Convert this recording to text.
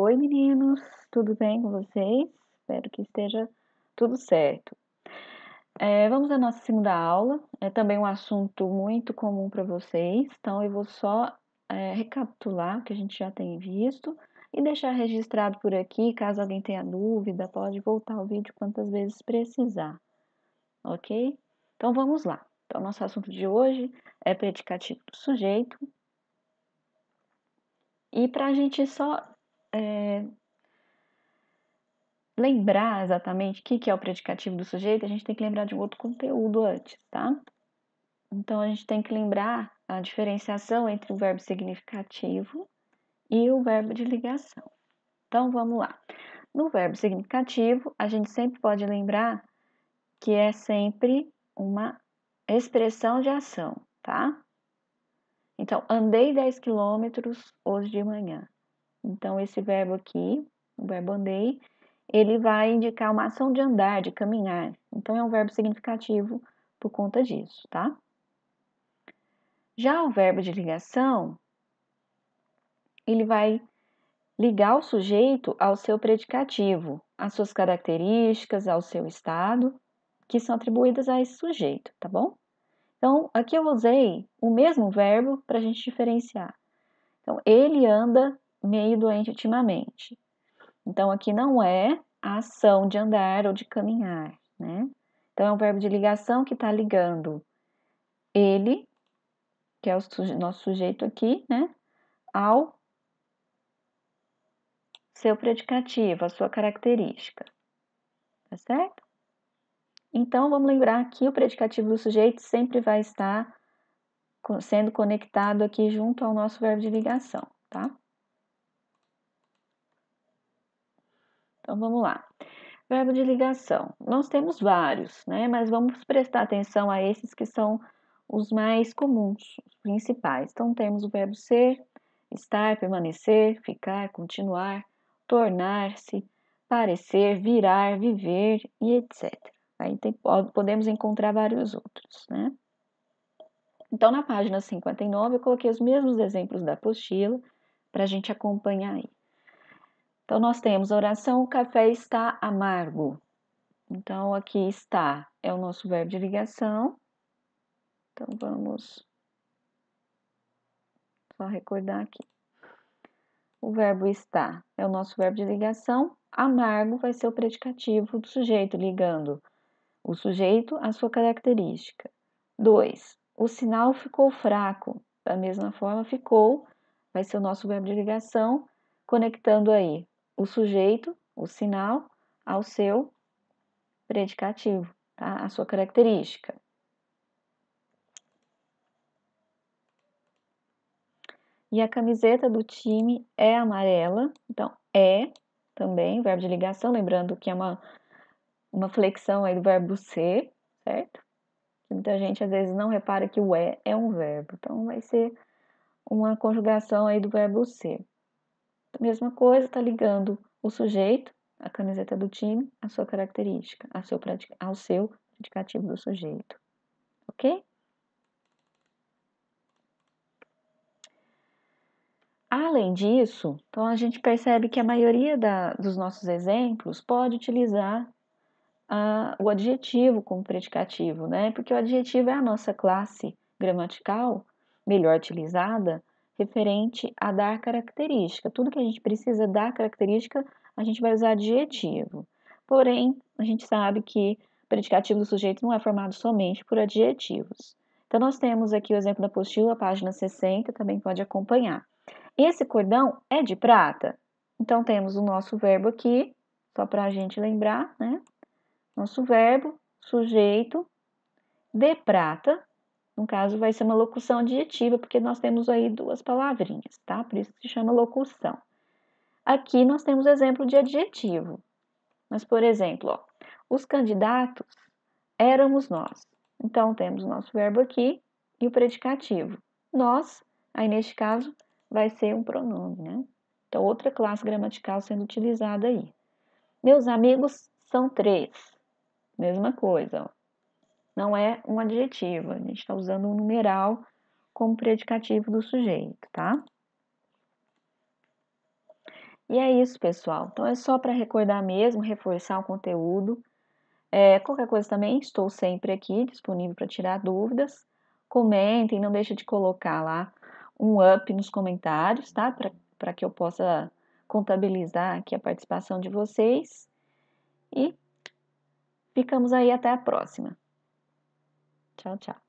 Oi, meninos, tudo bem com vocês? Espero que esteja tudo certo. Vamos à nossa segunda aula. É também um assunto muito comum para vocês, então eu vou só recapitular o que a gente já tem visto e deixar registrado por aqui. Caso alguém tenha dúvida, pode voltar ao vídeo quantas vezes precisar, ok? Então vamos lá. Então, nosso assunto de hoje é predicativo do sujeito. E para a gente só lembrar exatamente o que é o predicativo do sujeito, a gente tem que lembrar de um outro conteúdo antes, tá? Então, a gente tem que lembrar a diferenciação entre o verbo significativo e o verbo de ligação. Então, vamos lá. No verbo significativo, a gente sempre pode lembrar que é sempre uma expressão de ação, tá? Então, andei 10 quilômetros hoje de manhã. Então, esse verbo aqui, o verbo andei, ele vai indicar uma ação de andar, de caminhar. Então, é um verbo significativo por conta disso, tá? Já o verbo de ligação, ele vai ligar o sujeito ao seu predicativo, às suas características, ao seu estado, que são atribuídas a esse sujeito, tá bom? Então, aqui eu usei o mesmo verbo para a gente diferenciar. Então, ele anda meio doente ultimamente. Então, aqui não é a ação de andar ou de caminhar, né? Então, é um verbo de ligação que está ligando ele, que é o nosso sujeito aqui, né? Ao seu predicativo, a sua característica, tá certo? Então, vamos lembrar que o predicativo do sujeito sempre vai estar sendo conectado aqui junto ao nosso verbo de ligação, tá? Então, vamos lá. Verbo de ligação. Nós temos vários, né? Mas vamos prestar atenção a esses que são os mais comuns, os principais. Então, temos o verbo ser, estar, permanecer, ficar, continuar, tornar-se, parecer, virar, viver e etc. Aí podemos encontrar vários outros, né? Então, na página 59, eu coloquei os mesmos exemplos da apostila para a gente acompanhar aí. Então, nós temos a oração: o café está amargo. Então, aqui está é o nosso verbo de ligação. Então, vamos só recordar aqui. O verbo está é o nosso verbo de ligação. Amargo vai ser o predicativo do sujeito, ligando o sujeito à sua característica. 2. O sinal ficou fraco. Da mesma forma, ficou vai ser o nosso verbo de ligação, conectando aí o sujeito, o sinal, ao seu predicativo, tá? A sua característica. E a camiseta do time é amarela. Então, é também verbo de ligação, lembrando que é uma flexão aí do verbo ser, certo? Muita gente às vezes não repara que o é um verbo. Então, vai ser uma conjugação aí do verbo ser. A mesma coisa, está ligando o sujeito, a camiseta do time, a sua característica, ao seu predicativo do sujeito. Ok? Além disso, então a gente percebe que a maioria dos nossos exemplos pode utilizar o adjetivo como predicativo, né? Porque o adjetivo é a nossa classe gramatical melhor utilizada referente a dar característica. Tudo que a gente precisa dar característica, a gente vai usar adjetivo. Porém, a gente sabe que o predicativo do sujeito não é formado somente por adjetivos. Então, nós temos aqui o exemplo da apostila, página 60, também pode acompanhar. Esse cordão é de prata? Então, temos o nosso verbo aqui, só para a gente lembrar, né? Nosso verbo, sujeito, de prata. No caso, vai ser uma locução adjetiva, porque nós temos aí duas palavrinhas, tá? Por isso se chama locução. Aqui nós temos exemplo de adjetivo. Mas, por exemplo, ó, os candidatos éramos nós. Então, temos o nosso verbo aqui e o predicativo. Nós, aí neste caso, vai ser um pronome, né? Então, outra classe gramatical sendo utilizada aí. Meus amigos são 3. Mesma coisa, ó. Não é um adjetivo, a gente está usando um numeral como predicativo do sujeito, tá? E é isso, pessoal. Então é só para recordar mesmo, reforçar o conteúdo. Qualquer coisa também, estou sempre aqui disponível para tirar dúvidas. Comentem, não deixe de colocar lá um up nos comentários, tá? Para que eu possa contabilizar aqui a participação de vocês. E ficamos aí até a próxima. Tchau, tchau.